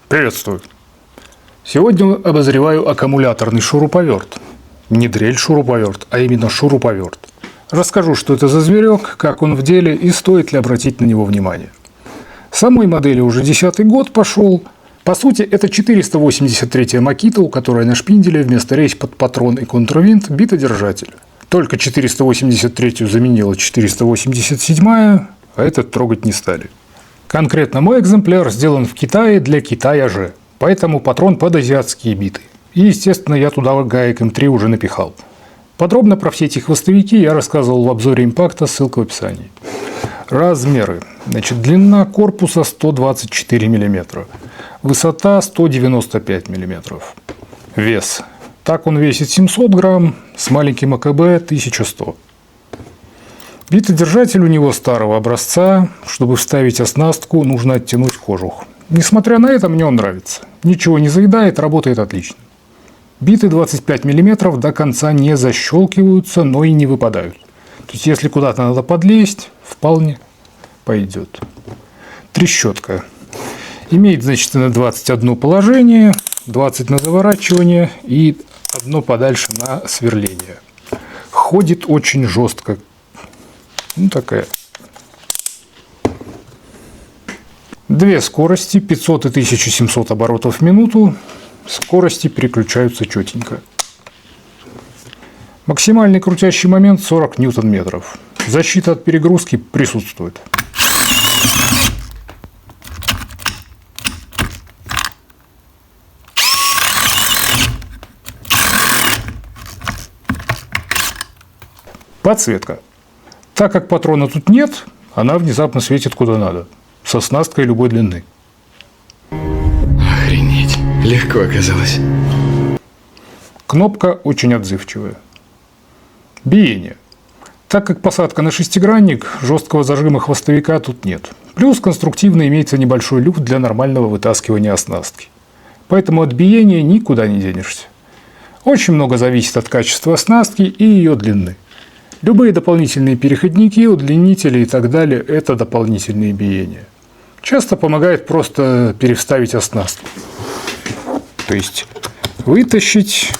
Приветствую. Сегодня обозреваю аккумуляторный шуруповерт. Не дрель-шуруповерт, а именно шуруповерт. Расскажу, что это за зверек, как он в деле и стоит ли обратить на него внимание. Самой модели уже 10-й год пошел. По сути, это 483-я Makita, у которой на шпинделе вместо рейс под патрон и контрвинт битодержатель. Только 483-ю заменила 487-я, а этот трогать не стали. Конкретно мой экземпляр сделан в Китае для Китая же, поэтому патрон под азиатские биты. И, естественно, я туда гаек М3 уже напихал. Подробно про все эти хвостовики я рассказывал в обзоре импакта, ссылка в описании. Размеры. Значит, длина корпуса 124 мм, высота 195 мм. Вес. Так он весит 700 грамм, с маленьким АКБ 1100. Битодержатель у него старого образца. Чтобы вставить оснастку, нужно оттянуть кожух. Несмотря на это, мне он нравится. Ничего не заедает, работает отлично. Биты 25 мм до конца не защелкиваются, но и не выпадают. То есть, если куда-то надо подлезть, вполне пойдет. Трещотка. Имеет, значит, на 21 положение, 20 на заворачивание и одно подальше на сверление. Ходит очень жестко. Ну, такая. Две скорости, 500 и 1700 оборотов в минуту. Скорости переключаются четенько. Максимальный крутящий момент 40 ньютон-метров. Защита от перегрузки присутствует. Подсветка. Так как патрона тут нет, она внезапно светит куда надо. С оснасткой любой длины. Охренеть. Легко оказалось. Кнопка очень отзывчивая. Биение. Так как посадка на шестигранник, жесткого зажима хвостовика тут нет. Плюс конструктивно имеется небольшой люфт для нормального вытаскивания оснастки. Поэтому от биения никуда не денешься. Очень много зависит от качества оснастки и ее длины. Любые дополнительные переходники, удлинители и так далее – это дополнительные биения. Часто помогает просто переставить оснастку. То есть вытащить,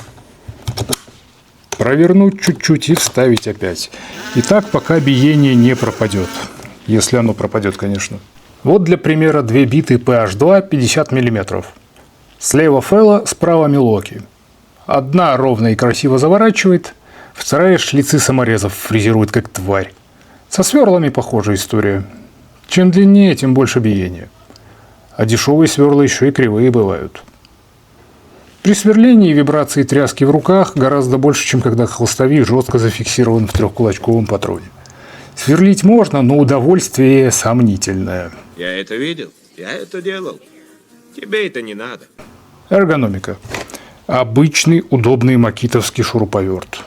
провернуть чуть-чуть и вставить опять. И так, пока биение не пропадет. Если оно пропадет, конечно. Вот для примера две биты PH2 50 мм. Слева Фэлла, справа Милоки. Одна ровно и красиво заворачивает, вторая шлицы саморезов фрезерует как тварь. Со сверлами похожая история. Чем длиннее, тем больше биения. А дешевые сверла еще и кривые бывают. При сверлении вибрации тряски в руках гораздо больше, чем когда хвостовик жестко зафиксирован в трехкулачковом патроне. Сверлить можно, но удовольствие сомнительное. Я это видел, я это делал. Тебе это не надо. Эргономика. Обычный удобный макитовский шуруповерт.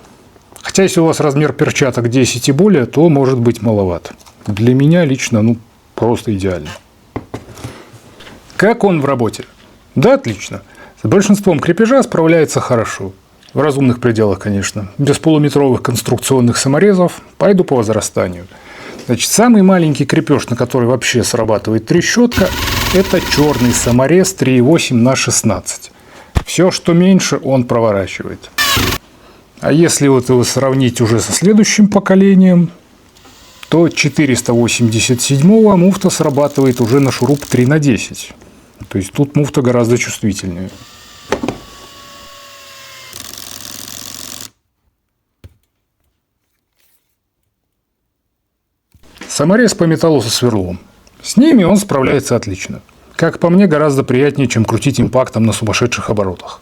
Хотя, если у вас размер перчаток 10 и более, то может быть маловат. Для меня лично, просто идеально. Как он в работе? Да, отлично. С большинством крепежа справляется хорошо. В разумных пределах, конечно. Без полуметровых конструкционных саморезов пойду по возрастанию. Значит, самый маленький крепеж, на который вообще срабатывает трещотка, это черный саморез 3,8 на 16. Все, что меньше, он проворачивает. А если вот его сравнить уже со следующим поколением, то 487-го муфта срабатывает уже на шуруп 3 на 10. То есть тут муфта гораздо чувствительнее. Саморез по металлу со сверлом. С ними он справляется отлично. Как по мне, гораздо приятнее, чем крутить импактом на сумасшедших оборотах.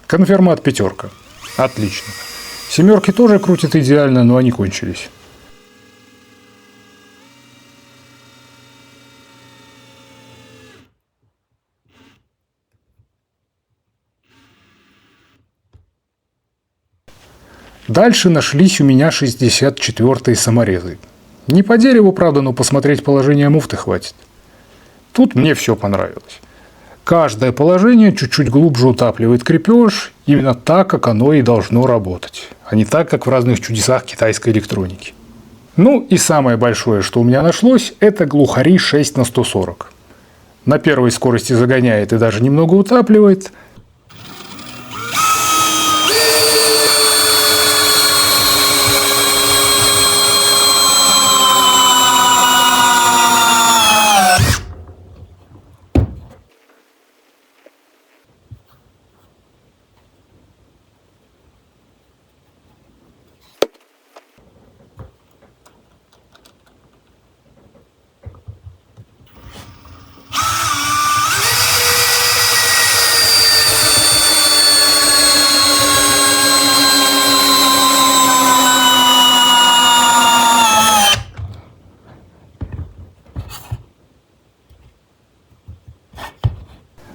Конфермат пятерка. Отлично. Семерки тоже крутят идеально, но они кончились. Дальше нашлись у меня 64-е саморезы. Не по дереву, правда, но посмотреть положение муфты хватит. Тут мне все понравилось. Каждое положение чуть-чуть глубже утапливает крепеж именно так, как оно и должно работать, а не так, как в разных чудесах китайской электроники. Ну и самое большое, что у меня нашлось, это глухари 6х140. На первой скорости загоняет и даже немного утапливает.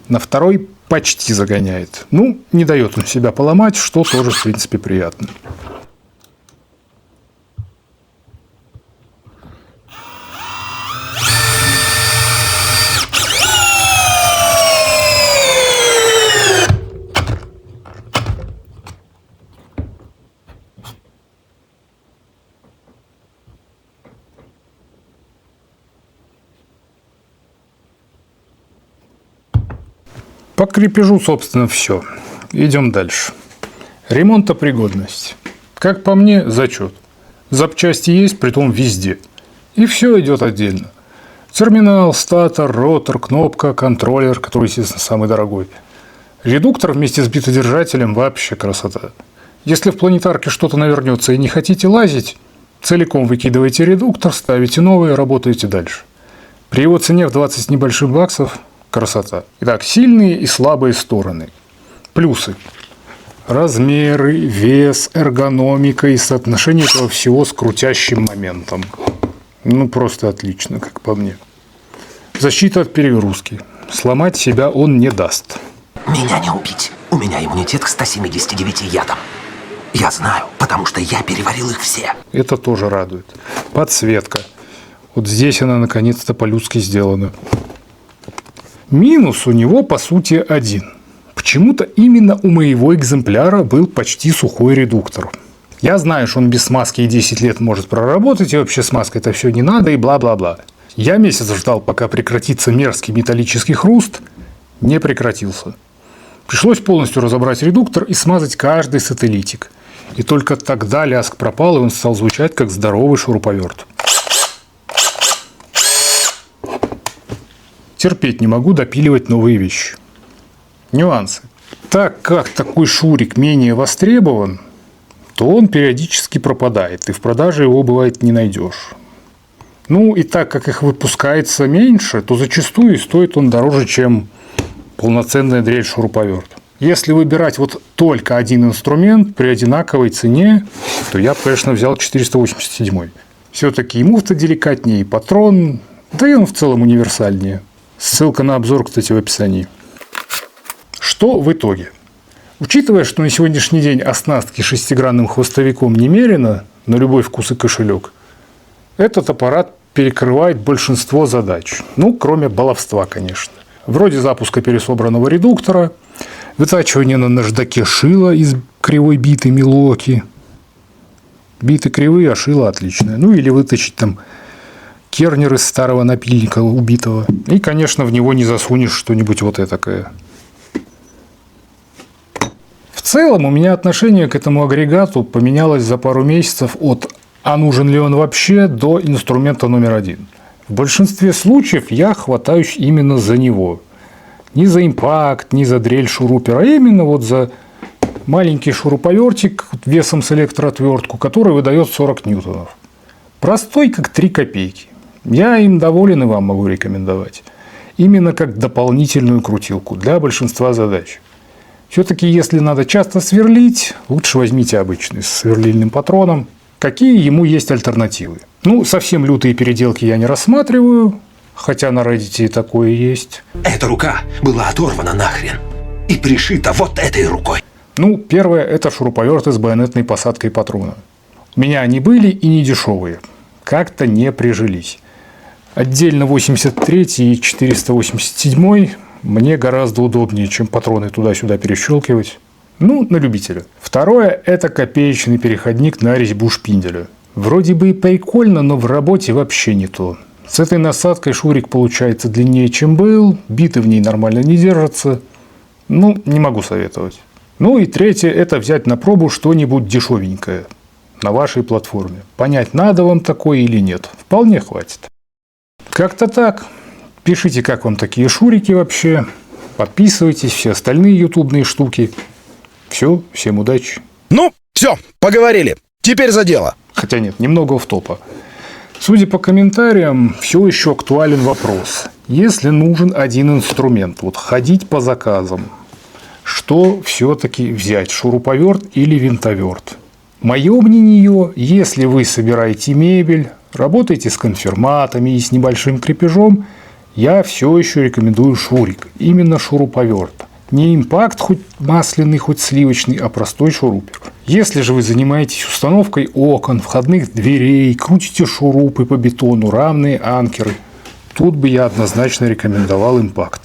На второй почти загоняет. Ну, не дает он себя поломать, что тоже, в принципе, приятно. По крепежу, собственно, все. Идем дальше. Ремонтопригодность. Как по мне, зачет. Запчасти есть, притом везде. И все идет отдельно. Терминал, статор, ротор, кнопка, контроллер, который, естественно, самый дорогой. Редуктор вместе с битодержателем вообще красота. Если в планетарке что-то навернется и не хотите лазить, целиком выкидываете редуктор, ставите новый и работаете дальше. При его цене в 20 с небольшим баксов красота. Итак, сильные и слабые стороны. Плюсы. Размеры, вес, эргономика и соотношение этого всего с крутящим моментом. Ну, просто отлично, как по мне. Защита от перегрузки. Сломать себя он не даст. Меня не убить. У меня иммунитет к 179 ядам. Я знаю, потому что я переварил их все. Это тоже радует. Подсветка. Вот здесь она наконец-то по-людски сделана. Минус у него, по сути, один. Почему-то именно у моего экземпляра был почти сухой редуктор. Я знаю, что он без смазки и 10 лет может проработать, и вообще смазка это все не надо, и бла-бла-бла. Я месяц ждал, пока прекратится мерзкий металлический хруст. Не прекратился. Пришлось полностью разобрать редуктор и смазать каждый сателлитик. И только тогда лязг пропал, и он стал звучать как здоровый шуруповерт. Терпеть не могу допиливать новые вещи. Нюансы. Так как такой шурик менее востребован, то он периодически пропадает, и в продаже его, бывает, не найдешь. Ну, и так как их выпускается меньше, то зачастую стоит он дороже, чем полноценная дрель-шуруповерт. Если выбирать вот только один инструмент при одинаковой цене, то я бы, конечно, взял 487. Все-таки и муфта деликатнее, и патрон, да и он в целом универсальнее. Ссылка на обзор, кстати, в описании. Что в итоге? Учитывая, что на сегодняшний день оснастки шестигранным хвостовиком немерено, на любой вкус и кошелек, этот аппарат перекрывает большинство задач. Ну, кроме баловства, конечно. Вроде запуска пересобранного редуктора, вытачивания на наждаке шила из кривой биты Милоки. Биты кривые, а шило отличное. Ну, или вытащить там кернер из старого напильника убитого. И, конечно, в него не засунешь что-нибудь вот этакое. В целом, у меня отношение к этому агрегату поменялось за пару месяцев от «а нужен ли он вообще?» до инструмента номер один. В большинстве случаев я хватаюсь именно за него. Не за импакт, не за дрель-шурупер, а именно вот за маленький шуруповертик весом с электроотвертку, который выдает 40 ньютонов. Простой, как 3 копейки. Я им доволен и вам могу рекомендовать. Именно как дополнительную крутилку для большинства задач. Все-таки, если надо часто сверлить, лучше возьмите обычный с сверлильным патроном. Какие ему есть альтернативы? Ну, совсем лютые переделки я не рассматриваю, хотя на Reddit и такое есть. Эта рука была оторвана нахрен и пришита вот этой рукой. Ну, первое – это шуруповерты с байонетной посадкой патрона. У меня они были и не дешевые. Как-то не прижились. Отдельно 83 и 487 Мне гораздо удобнее, чем патроны туда-сюда перещелкивать. Ну, на любителя. Второе – это копеечный переходник на резьбу шпинделя. Вроде бы и прикольно, но в работе вообще не то. С этой насадкой шурик получается длиннее, чем был, биты в ней нормально не держатся. Ну, не могу советовать. Ну и третье – это взять на пробу что-нибудь дешевенькое на вашей платформе. Понять, надо вам такое или нет. Вполне хватит. Как-то так. Пишите, как вам такие шурики вообще. Подписывайтесь, все остальные ютубные штуки. Все, всем удачи. Ну, все, поговорили. Теперь за дело. Хотя нет, немного офф-топа. Судя по комментариям, все еще актуален вопрос. Если нужен один инструмент, вот ходить по заказам, что все-таки взять, шуруповерт или винтоверт? Мое мнение, если вы собираете мебель, работаете с конфирматами и с небольшим крепежом, я все еще рекомендую шурик, именно шуруповерт. Не импакт хоть масляный, хоть сливочный, а простой шурупер. Если же вы занимаетесь установкой окон, входных дверей, крутите шурупы по бетону, рамные анкеры, тут бы я однозначно рекомендовал импакт.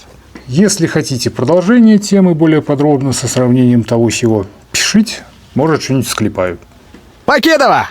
Если хотите продолжение темы более подробно со сравнением того сего, пишите, может что-нибудь склепаю. Покедова!